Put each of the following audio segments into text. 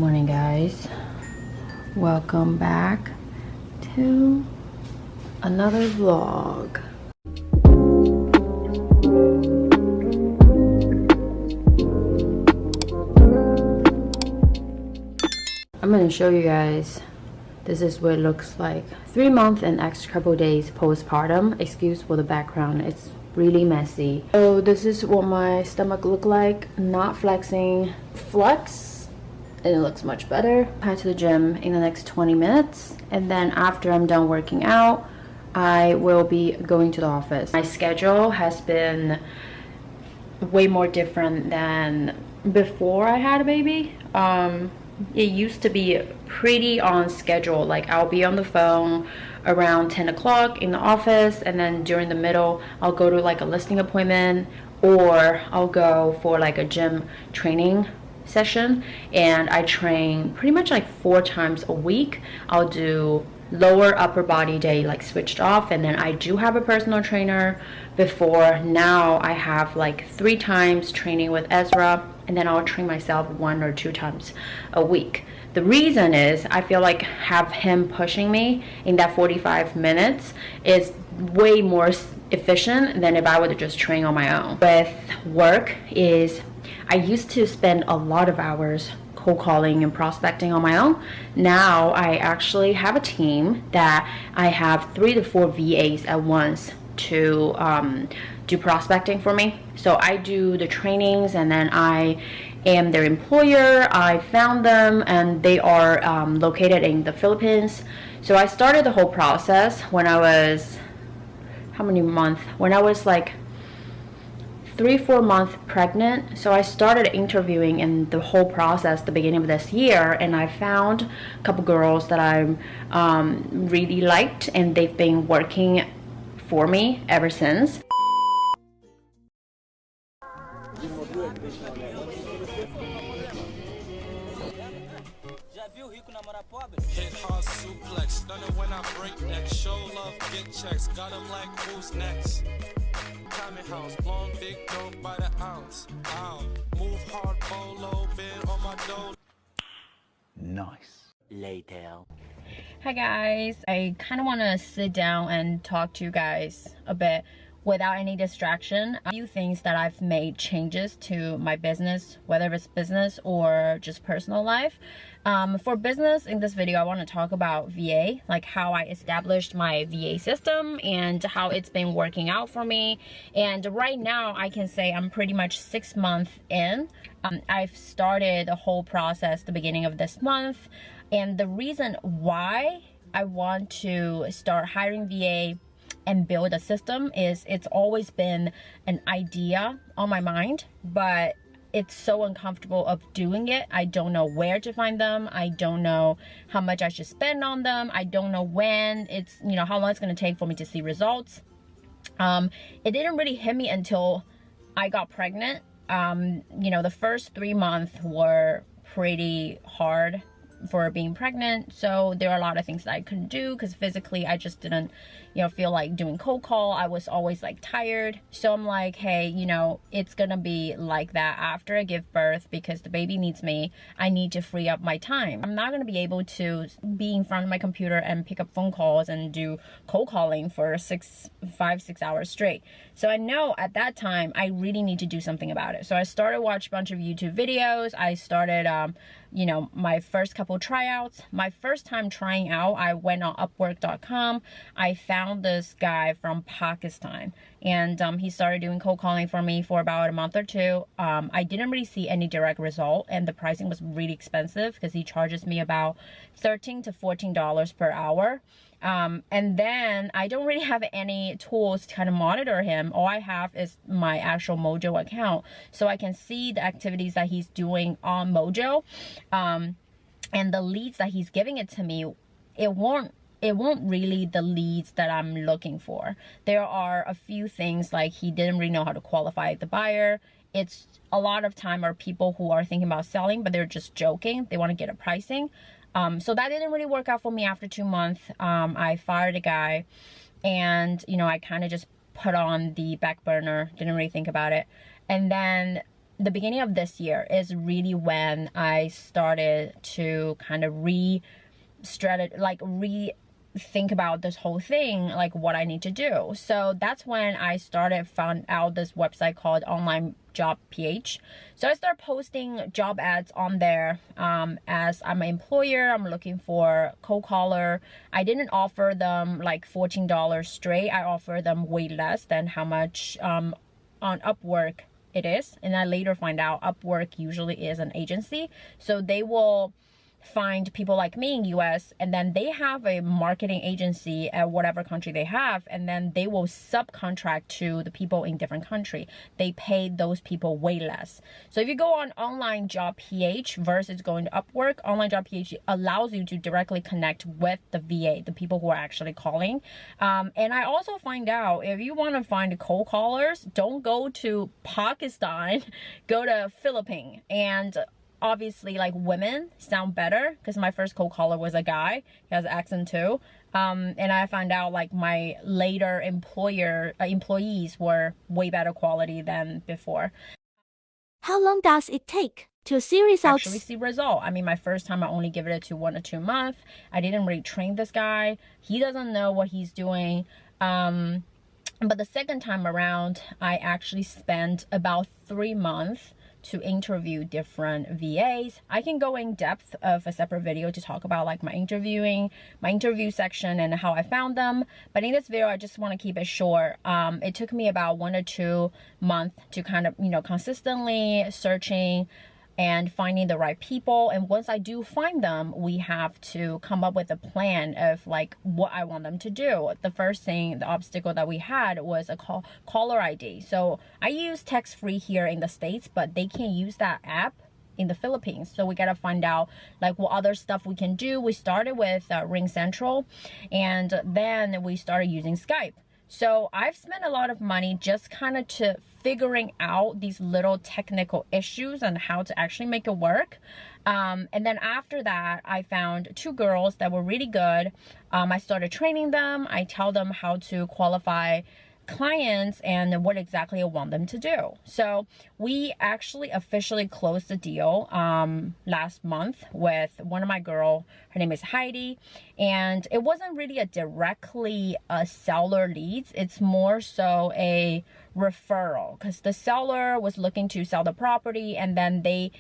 morning, guys. Welcome back to another vlog. I'm gonna show you guys, this is what it looks like 3 months and extra couple days postpartum. Excuse for the background, it's really messy. So this is what my stomach look like, not flexing. Flex and it looks much better. Head to the gym in the next 20 minutes, and then after I'm done working out, I will be going to the office. My schedule has been way more different than before I had a baby. It used to be pretty on schedule, like I'll be on the phone around 10 o'clock in the office, and then during the middle I'll go to like a listing appointment, or I'll go for like a gym training session, and I train pretty much like 4 times a week. I'll do lower upper body day, like switched off, and then I do have a personal trainer. Before, now I have like 3 times training with Ezra, and then I'll train myself 1 or 2 times a week. The reason is I feel like have him pushing me in that 45 minutes is way more efficient than if I would just train on my own. With work is I used to spend a lot of hours cold calling and prospecting on my own. Now I actually have a team that I have 3 to 4 VAs at once to do prospecting for me. So I do the trainings, and then I am their employer. I found them, and they are located in the Philippines. So I started the whole process when I was, how many months? When I was like 3-4 months pregnant. So I started interviewing in the whole process the beginning of this year, and I found a couple girls that I really liked, and they've been working for me ever since. Hit hard suplex, stunning when I break neck. Show love, get checks, got him like who's next. Tommy house, blowing big dope by the ounce. Ow, move hard, bolo, been on my dough. Nice. Later. Hi guys, I kind of want to sit down and talk to you guys a bit without any distraction. A few things that I've made changes to my business, whether it's business or just personal life. For business, in this video I want to talk about VA, like how I established my VA system and how it's been working out for me. And right now I can say I'm pretty much 6 months in. I've started the whole process the beginning of this month, and the reason why I want to start hiring VA and build a system is it's always been an idea on my mind, but it's so uncomfortable of doing it. I don't know where to find them. I don't know how much I should spend on them. I don't know when it's, you know, how long it's going to take for me to see results. It didn't really hit me until I got pregnant. You know, the first 3 months were pretty hard for being pregnant, so there are a lot of things that I couldn't do because physically I just didn't, you know, feel like doing cold call. I was always like tired. So I'm like, hey, you know, it's gonna be like that after I give birth because the baby needs me. I need to free up my time. I'm not gonna be able to be in front of my computer and pick up phone calls and do cold calling for 5-6 hours straight. So I know at that time I really need to do something about it. So I started watching a bunch of YouTube videos. I started you know, my first couple tryouts. My first time trying out, I went on Upwork.com. I found this guy from Pakistan, and he started doing cold calling for me for about a month or 2. I didn't really see any direct result, and the pricing was really expensive because he charges me about $13 to $14 per hour. And then I don't really have any tools to kind of monitor him. All I have is my actual Mojo account, so I can see the activities that he's doing on Mojo, and the leads that he's giving it to me. It won't really the leads that I'm looking for. There are a few things like he didn't really know how to qualify the buyer. It's a lot of time are people who are thinking about selling, but they're just joking. They want to get a pricing. So that didn't really work out for me after 2 months. I fired a guy, and, you know, I kind of just put on the back burner, didn't really think about it. And then the beginning of this year is really when I started to kind of think about this whole thing, like what I need to do. So that's when I found out this website called Online Job PH. So I started posting job ads on there. As I'm an employer, I'm looking for cold caller. I didn't offer them like $14 straight. I offered them way less than how much on Upwork it is. And I later find out Upwork usually is an agency. So they will find people like me in US, and then they have a marketing agency at whatever country they have, and then they will subcontract to the people in different country. They pay those people way less. So if you go on Online Job PH versus going to Upwork, Online Job PH allows you to directly connect with the VA, the people who are actually calling. And I also find out if you want to find cold callers, don't go to Pakistan, go to Philippines. And obviously, like, women sound better because my first cold caller was a guy. He has an accent too. And I found out like my later employees were way better quality than before. How long does it take to see results? Actually see result. I mean, my first time I only give it to 1 or 2 months. I didn't really train this guy. He doesn't know what he's doing. But the second time around, I actually spent about 3 months to interview different VAs. I can go in depth of a separate video to talk about like my interview section and how I found them. But in this video, I just want to keep it short. It took me about 1 or 2 months to kind of, consistently searching and finding the right people. And once I do find them, we have to come up with a plan of like what I want them to do. The first thing, the obstacle that we had was a caller ID. So I use text free here in the States, but they can't use that app in the Philippines. So we got to find out like what other stuff we can do. We started with Ring Central, and then we started using Skype. So I've spent a lot of money just kind of to figuring out these little technical issues and how to actually make it work. And then after that, I found 2 girls that were really good. I started training them. I tell them how to qualify clients and what exactly I want them to do. So we actually officially closed the deal last month with one of my girl. Her name is Heidi, and it wasn't really directly a seller leads. It's more so a referral because the seller was looking to sell the property, and then they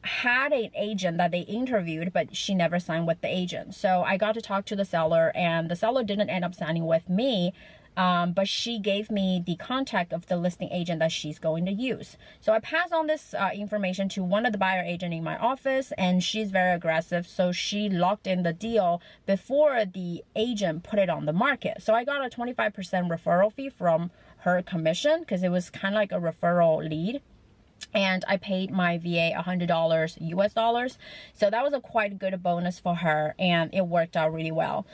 had an agent that they interviewed, but she never signed with the agent. So I got to talk to the seller, and the seller didn't end up signing with me. But she gave me the contact of the listing agent that she's going to use. So I passed on this information to one of the buyer agent in my office, and she's very aggressive. So she locked in the deal before the agent put it on the market. So I got a 25% referral fee from her commission because it was kind of like a referral lead. And I paid my VA $100 US dollars. So that was a quite good bonus for her, and it worked out really well.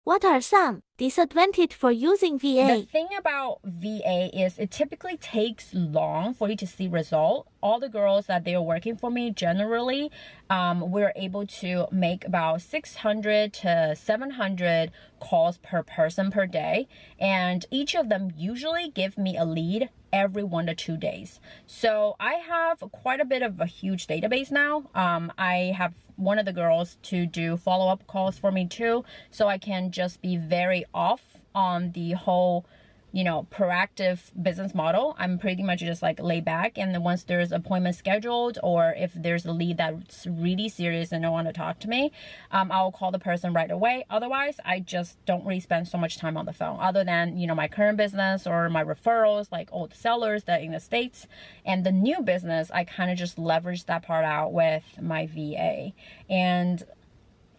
What are some disadvantages for using VA? The thing about VA is it typically takes long for you to see result. All the girls that they are working for me, generally, we're able to make about 600 to 700 calls per person per day. And each of them usually give me a lead every 1 to 2 days. So I have quite a bit of a huge database now. I have one of the girls to do follow-up calls for me too, so I can just be very off on the whole proactive business model. I'm pretty much just like lay back, and then once there's appointment scheduled, or if there's a lead that's really serious and they want to talk to me, I'll call the person right away. Otherwise, I just don't really spend so much time on the phone, other than my current business or my referrals, like old sellers that in the States. And the new business, I kind of just leverage that part out with my VA. And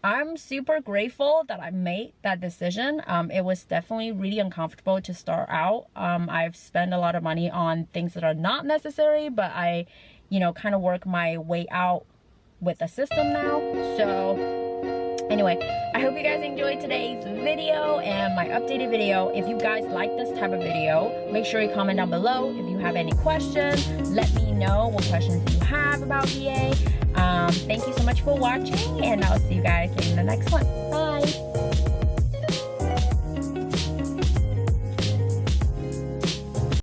I'm super grateful that I made that decision. It was definitely really uncomfortable to start out. I've spent a lot of money on things that are not necessary, but I, kind of work my way out with the system now. So anyway, I hope you guys enjoyed today's video and my updated video. If you guys like this type of video, make sure you comment down below. If you have any questions, let me know what questions you have about VA. Thank you so much for watching, and I'll see you guys in the next one.